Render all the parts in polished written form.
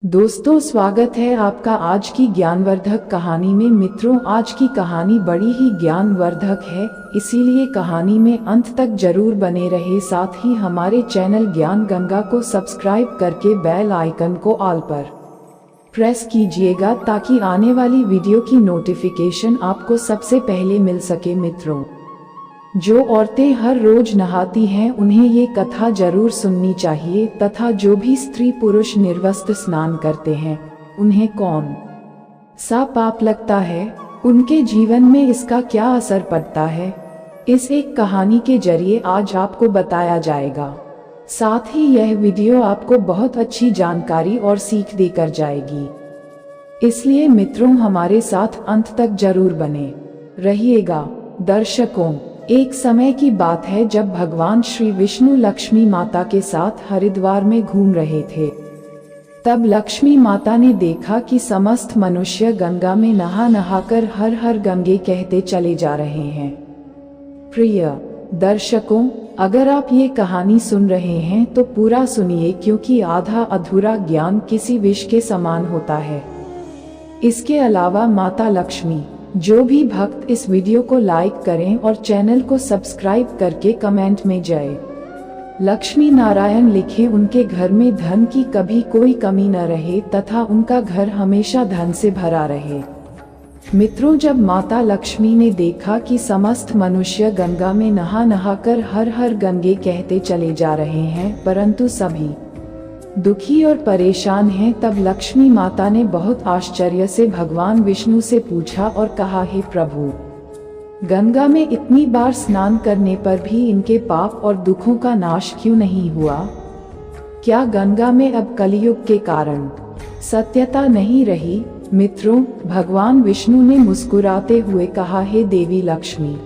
दोस्तों, स्वागत है आपका आज की ज्ञानवर्धक कहानी में। मित्रों, आज की कहानी बड़ी ही ज्ञानवर्धक है, इसीलिए कहानी में अंत तक जरूर बने रहे। साथ ही हमारे चैनल ज्ञान गंगा को सब्सक्राइब करके बेल आइकन को ऑल पर प्रेस कीजिएगा ताकि आने वाली वीडियो की नोटिफिकेशन आपको सबसे पहले मिल सके। मित्रों, जो औरतें हर रोज नहाती हैं उन्हें ये कथा जरूर सुननी चाहिए, तथा जो भी स्त्री पुरुष निर्वस्त्र स्नान करते हैं उन्हें कौन सा पाप लगता है, उनके जीवन में इसका क्या असर पड़ता है, इस एक कहानी के जरिए आज आपको बताया जाएगा। साथ ही यह वीडियो आपको बहुत अच्छी जानकारी और सीख देकर जाएगी, इसलिए मित्रों हमारे साथ अंत तक जरूर बने रहिएगा। दर्शकों, एक समय की बात है जब भगवान श्री विष्णु लक्ष्मी माता के साथ हरिद्वार में घूम रहे थे। तब लक्ष्मी माता ने देखा कि समस्त मनुष्य गंगा में नहा नहाकर हर हर गंगे कहते चले जा रहे हैं। प्रिय दर्शकों, अगर आप ये कहानी सुन रहे हैं तो पूरा सुनिए, क्योंकि आधा अधूरा ज्ञान किसी विष के समान होता है। इसके अलावा माता लक्ष्मी, जो भी भक्त इस वीडियो को लाइक करें और चैनल को सब्सक्राइब करके कमेंट में जय लक्ष्मी नारायण लिखें, उनके घर में धन की कभी कोई कमी न रहे तथा उनका घर हमेशा धन से भरा रहे। मित्रों, जब माता लक्ष्मी ने देखा कि समस्त मनुष्य गंगा में नहा नहाकर हर हर गंगे कहते चले जा रहे हैं, परंतु सभी दुखी और परेशान हैं, तब लक्ष्मी माता ने बहुत आश्चर्य से भगवान विष्णु से पूछा और कहा, हे प्रभु, गंगा में इतनी बार स्नान करने पर भी इनके पाप और दुखों का नाश क्यों नहीं हुआ? क्या गंगा में अब कलयुग के कारण सत्यता नहीं रही? मित्रों, भगवान विष्णु ने मुस्कुराते हुए कहा, हे देवी लक्ष्मी,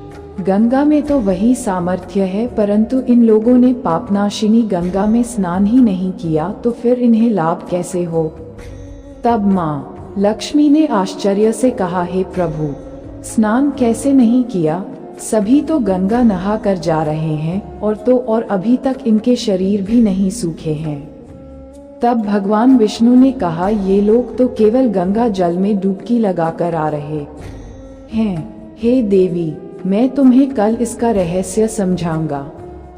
गंगा में तो वही सामर्थ्य है, परंतु इन लोगों ने पापनाशिनी गंगा में स्नान ही नहीं किया, तो फिर इन्हें लाभ कैसे हो? तब माँ लक्ष्मी ने आश्चर्य से कहा, हे प्रभु, स्नान कैसे नहीं किया? सभी तो गंगा नहा कर जा रहे हैं, और अभी तक इनके शरीर भी नहीं सूखे हैं। तब भगवान विष्णु ने कहा, ये लोग तो केवल गंगा जल में डुबकी लगाकर आ रहे हैं। हे देवी, मैं तुम्हें कल इसका रहस्य समझाऊंगा।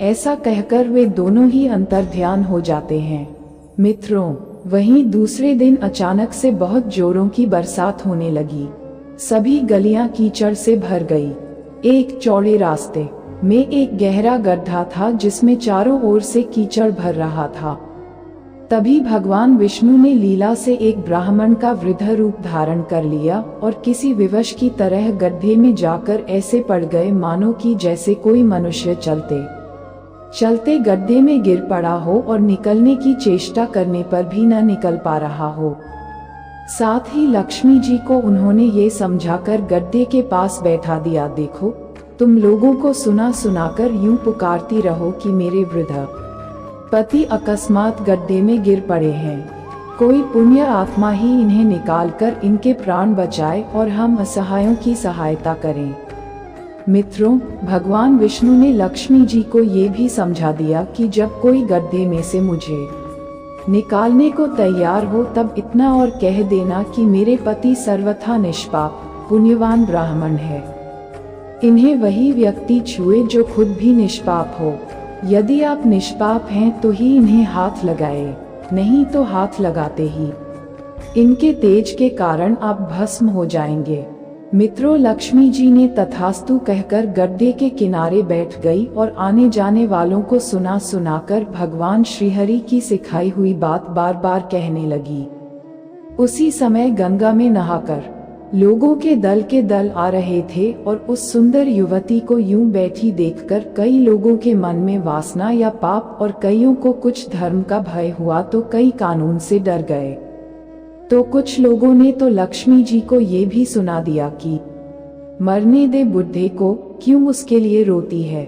ऐसा कहकर वे दोनों ही अंतर्ध्यान हो जाते हैं। मित्रों, वहीं दूसरे दिन अचानक से बहुत जोरों की बरसात होने लगी। सभी गलियां कीचड़ से भर गई। एक चौड़े रास्ते में एक गहरा गड्ढा था जिसमें चारों ओर से कीचड़ भर रहा था। तभी भगवान विष्णु ने लीला से एक ब्राह्मण का वृद्ध रूप धारण कर लिया और किसी विवश की तरह गड्ढे में जाकर ऐसे पड़ गए मानो कि जैसे कोई मनुष्य चलते चलते गड्ढे में गिर पड़ा हो और निकलने की चेष्टा करने पर भी न निकल पा रहा हो। साथ ही लक्ष्मी जी को उन्होंने ये समझाकर गड्ढे के पास बैठा दिया, देखो, तुम लोगों को सुना सुनाकर यूं पुकारती रहो कि मेरे वृद्ध पति अकस्मात गड्ढे में गिर पड़े हैं। कोई पुण्य आत्मा ही इन्हें निकालकर इनके प्राण बचाए और हम असहायों की सहायता करें। मित्रों, भगवान विष्णु ने लक्ष्मी जी को ये भी समझा दिया कि जब कोई गड्ढे में से मुझे निकालने को तैयार हो तब इतना और कह देना कि मेरे पति सर्वथा निष्पाप पुण्यवान ब्राह्मण है। इन्हें वही व्यक्ति छुए जो खुद भी निष्पाप हो। यदि आप निष्पाप हैं तो ही इन्हें हाथ लगाए, नहीं तो हाथ लगाते ही इनके तेज के कारण आप भस्म हो जाएंगे। मित्रों, लक्ष्मी जी ने तथास्तु कहकर गड्ढे के किनारे बैठ गई और आने जाने वालों को सुना सुनाकर भगवान श्रीहरि की सिखाई हुई बात बार बार कहने लगी। उसी समय गंगा में नहाकर लोगों के दल आ रहे थे और उस सुंदर युवती को यूं बैठी देखकर कई लोगों के मन में वासना या पाप और कईयों को कुछ धर्म का भय हुआ तो कई कानून से डर गए। तो कुछ लोगों ने तो लक्ष्मी जी को ये भी सुना दिया कि मरने दे बुढ़े को, क्यों उसके लिए रोती है,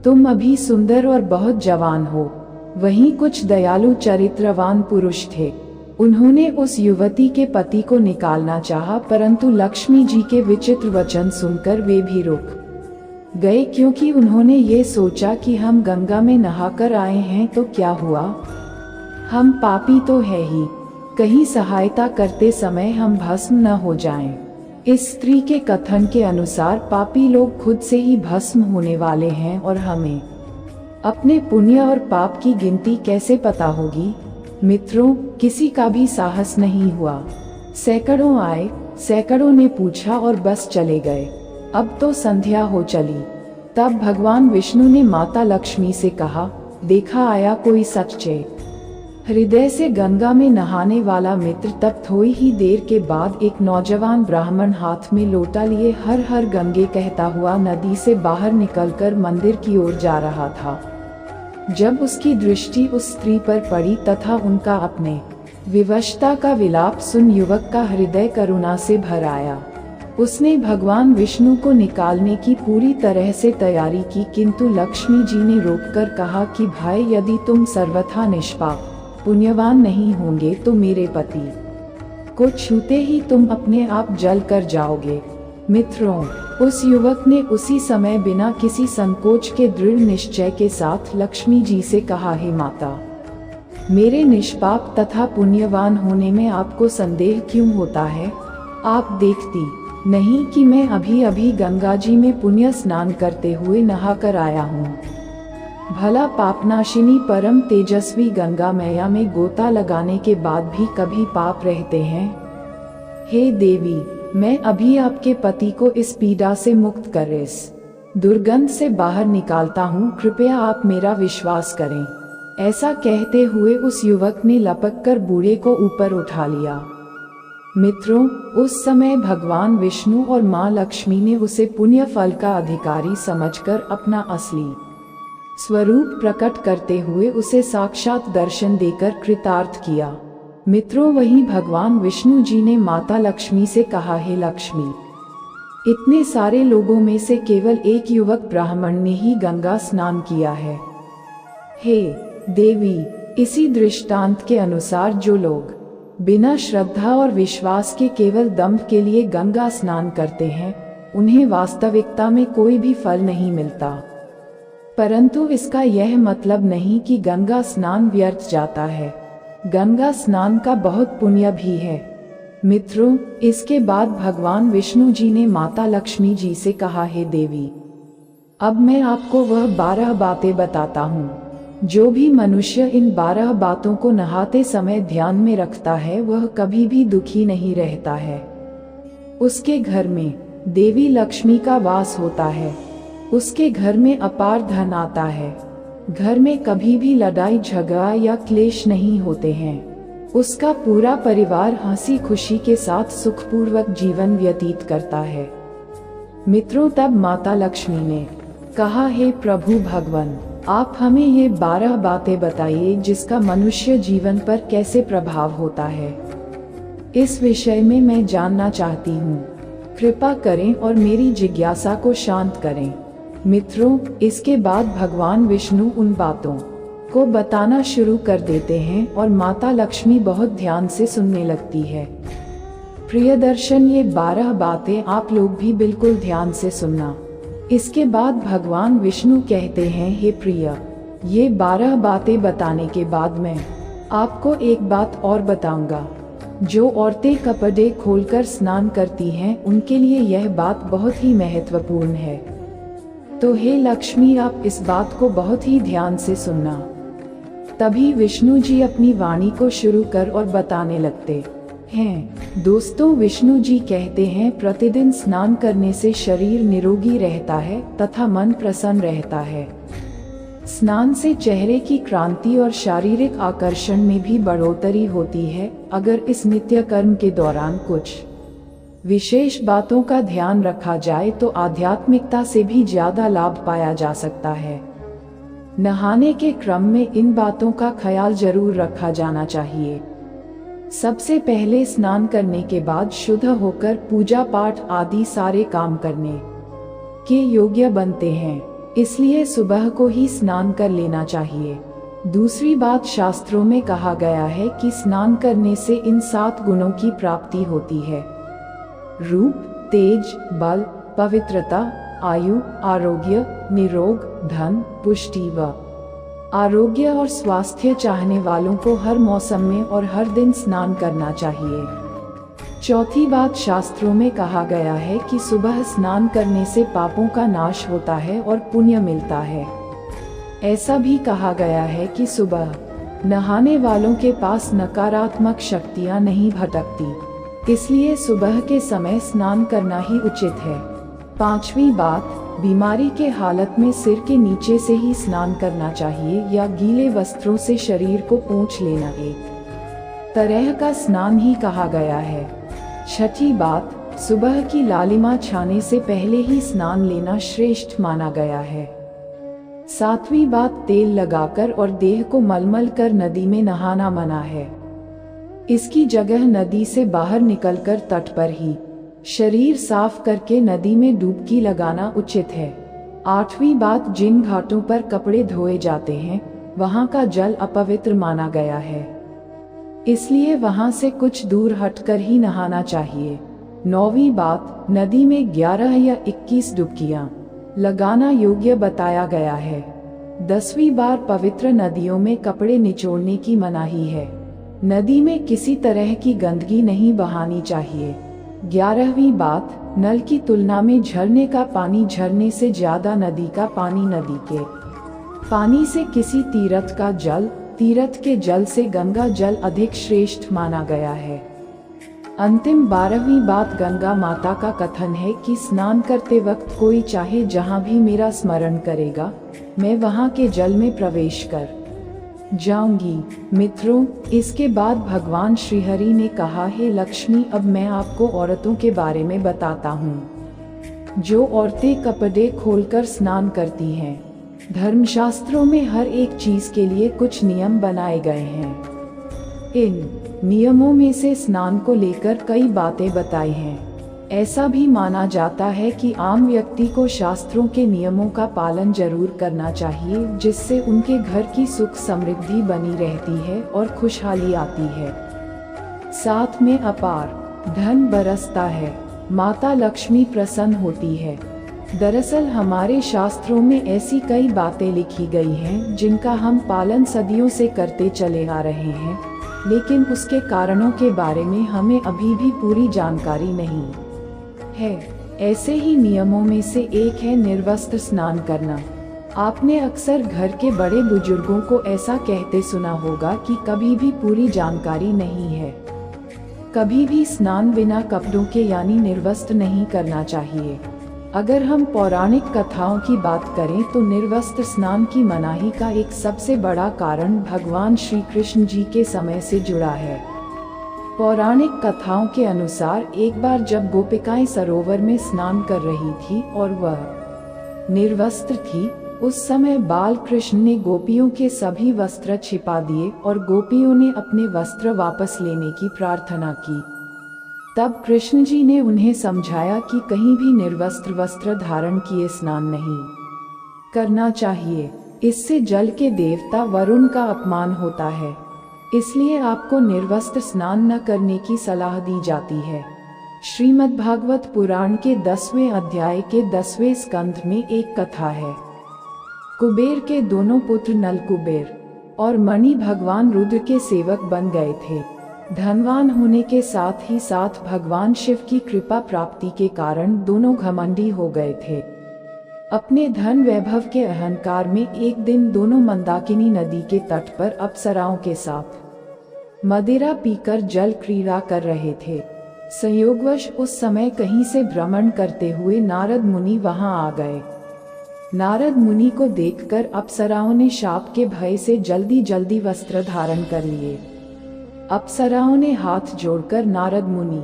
तुम अभी सुंदर और बहुत जवान हो। वहीं कुछ दयालु चरित्रवान पुरुष थे, उन्होंने उस युवती के पति को निकालना चाहा, परंतु लक्ष्मी जी के विचित्र वचन सुनकर वे भी रुक गए, क्योंकि उन्होंने ये सोचा कि हम गंगा में नहाकर आए हैं तो क्या हुआ, हम पापी तो है ही, कहीं सहायता करते समय हम भस्म न हो जाएं। इस स्त्री के कथन के अनुसार पापी लोग खुद से ही भस्म होने वाले हैं और हमें अपने पुण्य और पाप की गिनती कैसे पता होगी। मित्रों, किसी का भी साहस नहीं हुआ। सैकड़ों आए, सैकड़ों ने पूछा और बस चले गए। अब तो संध्या हो चली। तब भगवान विष्णु ने माता लक्ष्मी से कहा, देखा आया कोई सच्चे हृदय से गंगा में नहाने वाला मित्र। तब थोड़ी ही देर के बाद एक नौजवान ब्राह्मण हाथ में लोटा लिए हर हर गंगे कहता हुआ नदी से बाहर निकलकर मंदिर की ओर जा रहा था। जब उसकी दृष्टि उस स्त्री पर पड़ी तथा उनका अपने विवशता का विलाप सुन युवक का हृदय करुणा से भर आया। उसने भगवान विष्णु को निकालने की पूरी तरह से तैयारी की, किंतु लक्ष्मी जी ने रोककर कहा कि भाई, यदि तुम सर्वथा निष्पाप पुण्यवान नहीं होंगे तो मेरे पति को छूते ही तुम अपने आप जल कर जाओगे। मित्रों, उस युवक ने उसी समय बिना किसी संकोच के दृढ़ निश्चय के साथ लक्ष्मी जी से कहा, हे माता, मेरे निष्पाप तथा पुण्यवान होने में आपको संदेह क्यों होता है? आप देखती नहीं कि मैं अभी अभी गंगा जी में पुण्य स्नान करते हुए नहा कर आया हूँ। भला पापनाशिनी परम तेजस्वी गंगा मैया में गोता लगाने के बाद भी कभी पाप रहते हैं? हे देवी, मैं अभी आपके पति को इस पीड़ा से मुक्त कर इस दुर्गंध से बाहर निकालता हूँ, कृपया आप मेरा विश्वास करें। ऐसा कहते हुए उस युवक ने लपक कर बूढ़े को ऊपर उठा लिया। मित्रों, उस समय भगवान विष्णु और माँ लक्ष्मी ने उसे पुण्य फल का अधिकारी समझकर अपना असली स्वरूप प्रकट करते हुए उसे साक्षात दर्शन देकर कृतार्थ किया। मित्रों, वहीं भगवान विष्णु जी ने माता लक्ष्मी से कहा, हे लक्ष्मी, इतने सारे लोगों में से केवल एक युवक ब्राह्मण ने ही गंगा स्नान किया है। हे देवी, इसी दृष्टांत के अनुसार जो लोग बिना श्रद्धा और विश्वास के केवल दंभ के लिए गंगा स्नान करते हैं, उन्हें वास्तविकता में कोई भी फल नहीं मिलता। परंतु इसका यह मतलब नहीं कि गंगा स्नान व्यर्थ जाता है। गंगा स्नान का बहुत पुण्य भी है। मित्रों, इसके बाद भगवान विष्णु जी ने माता लक्ष्मी जी से कहा, हे देवी, अब मैं आपको वह 12 बातें बताता हूँ। जो भी मनुष्य इन 12 बातों को नहाते समय ध्यान में रखता है, वह कभी भी दुखी नहीं रहता है। उसके घर में देवी लक्ष्मी का वास होता है। उसके घर में अपार धन आता है। घर में कभी भी लड़ाई झगड़ा या क्लेश नहीं होते हैं। उसका पूरा परिवार हंसी खुशी के साथ सुखपूर्वक जीवन व्यतीत करता है। मित्रों, तब माता लक्ष्मी ने कहा, हे प्रभु भगवान, आप हमें ये 12 बातें बताइए जिसका मनुष्य जीवन पर कैसे प्रभाव होता है। इस विषय में मैं जानना चाहती हूँ। कृपा करें और मेरी जिज्ञासा को शांत करें। मित्रों, इसके बाद भगवान विष्णु उन बातों को बताना शुरू कर देते हैं और माता लक्ष्मी बहुत ध्यान से सुनने लगती है। प्रियदर्शन, ये 12 बातें आप लोग भी बिल्कुल ध्यान से सुनना। इसके बाद भगवान विष्णु कहते हैं, हे प्रिय, ये 12 बातें बताने के बाद मैं आपको एक बात और बताऊंगा। जो औरतें कपड़े खोलकर स्नान करती हैं, उनके लिए यह बात बहुत ही महत्वपूर्ण है। तो हे लक्ष्मी, आप इस बात को बहुत ही ध्यान से सुनना। तभी विष्णु जी अपनी वाणी को शुरू कर और बताने लगते हैं। दोस्तों, विष्णु जी कहते हैं, प्रतिदिन स्नान करने से शरीर निरोगी रहता है तथा मन प्रसन्न रहता है। स्नान से चेहरे की क्रांति और शारीरिक आकर्षण में भी बढ़ोतरी होती है। अगर इस नित्य कर्म के दौरान कुछ विशेष बातों का ध्यान रखा जाए तो आध्यात्मिकता से भी ज्यादा लाभ पाया जा सकता है। नहाने के क्रम में इन बातों का ख्याल जरूर रखा जाना चाहिए। सबसे पहले स्नान करने के बाद शुद्ध होकर पूजा पाठ आदि सारे काम करने के योग्य बनते हैं, इसलिए सुबह को ही स्नान कर लेना चाहिए। दूसरी बात, शास्त्रों में कहा गया है कि स्नान करने से इन 7 गुणों की प्राप्ति होती है: रूप, तेज, बल, पवित्रता, आयु, आरोग्य, निरोग, धन, पुष्टि व आरोग्य और स्वास्थ्य चाहने वालों को हर मौसम में और हर दिन स्नान करना चाहिए। चौथी बात, शास्त्रों में कहा गया है कि सुबह स्नान करने से पापों का नाश होता है और पुण्य मिलता है। ऐसा भी कहा गया है कि सुबह नहाने वालों के पास नकारात्मक शक्तियां नहीं भटकती, इसलिए सुबह के समय स्नान करना ही उचित है। पांचवी बात, बीमारी के हालत में सिर के नीचे से ही स्नान करना चाहिए या गीले वस्त्रों से शरीर को पोंछ लेना एक तरह का स्नान ही कहा गया है। छठी बात, सुबह की लालिमा छाने से पहले ही स्नान लेना श्रेष्ठ माना गया है। सातवीं बात, तेल लगाकर और देह को मलमल कर नदी में नहाना मना है। इसकी जगह नदी से बाहर निकलकर तट पर ही शरीर साफ करके नदी में डुबकी लगाना उचित है। आठवीं बात, जिन घाटों पर कपड़े धोए जाते हैं वहां का जल अपवित्र माना गया है, इसलिए वहां से कुछ दूर हटकर ही नहाना चाहिए। नौवीं बात, नदी में 11 या 21 डुबकियां लगाना योग्य बताया गया है। 10वीं बार, पवित्र नदियों में कपड़े निचोड़ने की मनाही है। नदी में किसी तरह की गंदगी नहीं बहानी चाहिए। 11वीं बात, नल की तुलना में झरने का पानी झरने से ज्यादा नदी का पानी, नदी के पानी से किसी तीर्थ का जल, तीर्थ के जल से गंगा जल अधिक श्रेष्ठ माना गया है। अंतिम 12वीं बात, गंगा माता का कथन है कि स्नान करते वक्त कोई चाहे जहाँ भी मेरा स्मरण करेगा, मैं वहाँ के जल में प्रवेश कर जाऊंगी। मित्रों, इसके बाद भगवान श्रीहरि ने कहा, हे लक्ष्मी, अब मैं आपको औरतों के बारे में बताता हूँ जो औरतें कपड़े खोलकर स्नान करती हैं। धर्मशास्त्रों में हर एक चीज के लिए कुछ नियम बनाए गए हैं। इन नियमों में से स्नान को लेकर कई बातें बताई हैं। ऐसा भी माना जाता है कि आम व्यक्ति को शास्त्रों के नियमों का पालन जरूर करना चाहिए, जिससे उनके घर की सुख समृद्धि बनी रहती है और खुशहाली आती है। साथ में अपार धन बरसता है, माता लक्ष्मी प्रसन्न होती है। दरअसल हमारे शास्त्रों में ऐसी कई बातें लिखी गई हैं जिनका हम पालन सदियों से करते चले आ रहे हैं, लेकिन उसके कारणों के बारे में हमें अभी भी पूरी जानकारी नहीं है। ऐसे ही नियमों में से एक है निर्वस्त्र स्नान करना। आपने अक्सर घर के बड़े बुजुर्गों को ऐसा कहते सुना होगा कि कभी भी पूरी जानकारी नहीं है। कभी भी स्नान बिना कपड़ों के यानी निर्वस्त्र नहीं करना चाहिए। अगर हम पौराणिक कथाओं की बात करें तो निर्वस्त्र स्नान की मनाही का एक सबसे बड़ा कारण भगवान श्री कृष्ण जी के समय से जुड़ा है। पौराणिक कथाओं के अनुसार एक बार जब गोपिकाएं सरोवर में स्नान कर रही थी और वह निर्वस्त्र थी, उस समय बाल कृष्ण ने गोपियों के सभी वस्त्र छिपा दिए और गोपियों ने अपने वस्त्र वापस लेने की प्रार्थना की। तब कृष्ण जी ने उन्हें समझाया कि कहीं भी निर्वस्त्र वस्त्र धारण किए स्नान नहीं करना चाहिए, इससे जल के देवता वरुण का अपमान होता है। इसलिए आपको निर्वस्त्र स्नान न करने की सलाह दी जाती है। श्रीमद्भागवत पुराण के 10वें अध्याय के 10वें स्कंध में एक कथा है। कुबेर के दोनों पुत्र नल कुबेर और मणि भगवान रुद्र के सेवक बन गए थे। धनवान होने के साथ ही साथ भगवान शिव की कृपा प्राप्ति के कारण दोनों घमंडी हो गए थे। अपने धन वैभव के अहंकार में एक दिन दोनों मंदाकिनी नदी के तट पर अप्सराओं के साथ मदिरा पीकर जल क्रीड़ा कर रहे थे। संयोगवश उस समय कहीं से भ्रमण करते हुए नारद मुनि वहां आ गए। नारद मुनि को देखकर अप्सराओं ने शाप के भय से जल्दी जल्दी वस्त्र धारण कर लिए। अप्सराओं ने हाथ जोड़कर नारद मुनि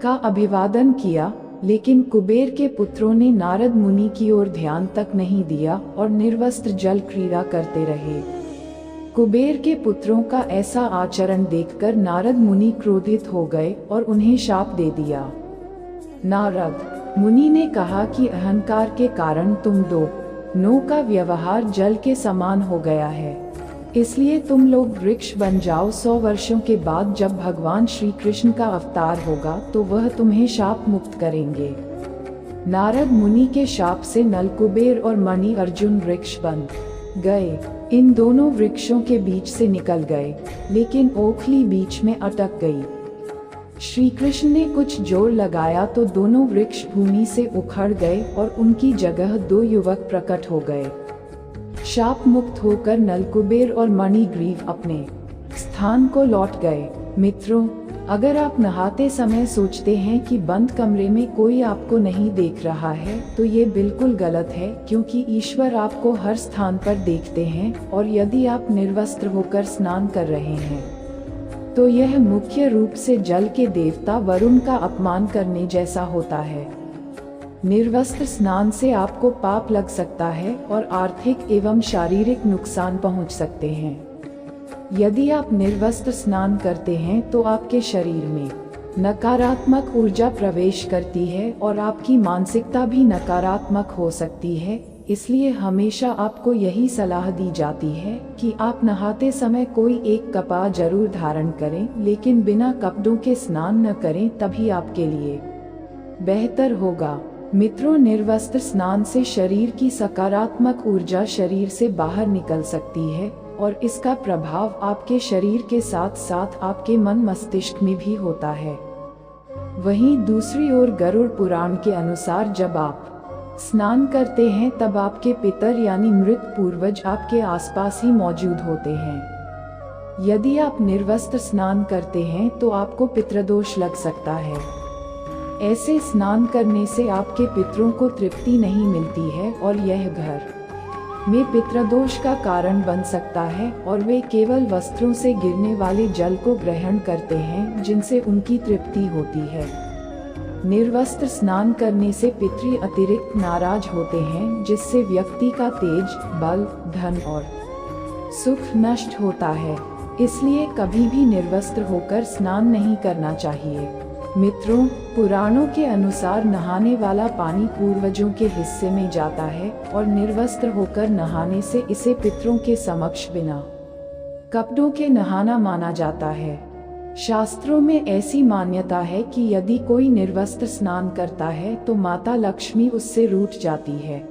का अभिवादन किया, लेकिन कुबेर के पुत्रों ने नारद मुनि की ओर ध्यान तक नहीं दिया और निर्वस्त्र जल क्रीड़ा करते रहे। कुबेर के पुत्रों का ऐसा आचरण देखकर नारद मुनि क्रोधित हो गए और उन्हें शाप दे दिया। नारद मुनि ने कहा कि अहंकार के कारण तुम दोनों का व्यवहार जल के समान हो गया है, इसलिए तुम लोग वृक्ष बन जाओ। 100 वर्षों के बाद जब भगवान श्री कृष्ण का अवतार होगा तो वह तुम्हें शाप मुक्त करेंगे। नारद मुनि के शाप से नल कुबेर और मणि अर्जुन वृक्ष बन गए। इन दोनों वृक्षों के बीच से निकल गए, लेकिन ओखली बीच में अटक गई। श्री कृष्ण ने कुछ जोर लगाया तो दोनों वृक्ष भूमि से उखड़ गए और उनकी जगह दो युवक प्रकट हो गए। शाप मुक्त होकर नलकुबेर और मणिग्रीव अपने स्थान को लौट गए। मित्रों, अगर आप नहाते समय सोचते हैं कि बंद कमरे में कोई आपको नहीं देख रहा है तो ये बिल्कुल गलत है, क्योंकि ईश्वर आपको हर स्थान पर देखते हैं। और यदि आप निर्वस्त्र होकर स्नान कर रहे हैं तो यह मुख्य रूप से जल के देवता वरुण का अपमान करने जैसा होता है। निर्वस्त्र स्नान से आपको पाप लग सकता है और आर्थिक एवं शारीरिक नुकसान पहुंच सकते हैं। यदि आप निर्वस्त्र स्नान करते हैं तो आपके शरीर में नकारात्मक ऊर्जा प्रवेश करती है और आपकी मानसिकता भी नकारात्मक हो सकती है। इसलिए हमेशा आपको यही सलाह दी जाती है कि आप नहाते समय कोई एक कपड़ा जरूर धारण करें, लेकिन बिना कपड़ों के स्नान न करें, तभी आपके लिए बेहतर होगा। मित्रों, निर्वस्त्र स्नान से शरीर की सकारात्मक ऊर्जा शरीर से बाहर निकल सकती है और इसका प्रभाव आपके शरीर के साथ साथ आपके मन मस्तिष्क में भी होता है। वहीं दूसरी ओर गरुड़ पुराण के अनुसार जब आप स्नान करते हैं तब आपके पितर यानी मृत पूर्वज आपके आसपास ही मौजूद होते हैं। यदि आप निर्वस्त्र स्नान करते हैं तो आपको पितृदोष लग सकता है। ऐसे स्नान करने से आपके पितरों को तृप्ति नहीं मिलती है और यह घर में पितृदोष का कारण बन सकता है और वे केवल वस्त्रों से गिरने वाले जल को ग्रहण करते हैं जिनसे उनकी तृप्ति होती है। निर्वस्त्र स्नान करने से पितृ अतिरिक्त नाराज होते हैं, जिससे व्यक्ति का तेज, बल, धन और सुख नष्ट होता है। इसलिए कभी भी निर्वस्त्र होकर स्नान नहीं करना चाहिए। मित्रों, पुराणों के अनुसार नहाने वाला पानी पूर्वजों के हिस्से में जाता है और निर्वस्त्र होकर नहाने से इसे पितरों के समक्ष बिना कपड़ों के नहाना माना जाता है। शास्त्रों में ऐसी मान्यता है कि यदि कोई निर्वस्त्र स्नान करता है तो माता लक्ष्मी उससे रूठ जाती है।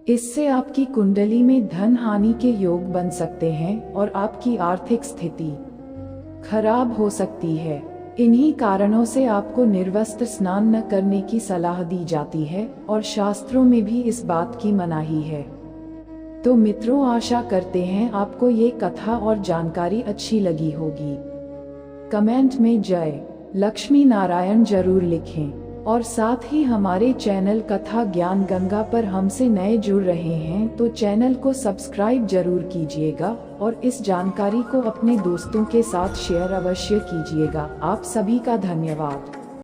इससे आपकी कुंडली में धन हानि के योग बन सकते हैं और आपकी आर्थिक स्थिति खराब हो सकती है। इन्हीं कारणों से आपको निर्वस्त्र स्नान न करने की सलाह दी जाती है और शास्त्रों में भी इस बात की मनाही है। तो मित्रों, आशा करते हैं आपको ये कथा और जानकारी अच्छी लगी होगी। कमेंट में जय लक्ष्मी नारायण जरूर लिखें और साथ ही हमारे चैनल कथा ज्ञान गंगा पर हमसे नए जुड़ रहे हैं तो चैनल को सब्सक्राइब जरूर कीजिएगा और इस जानकारी को अपने दोस्तों के साथ शेयर अवश्य कीजिएगा। आप सभी का धन्यवाद।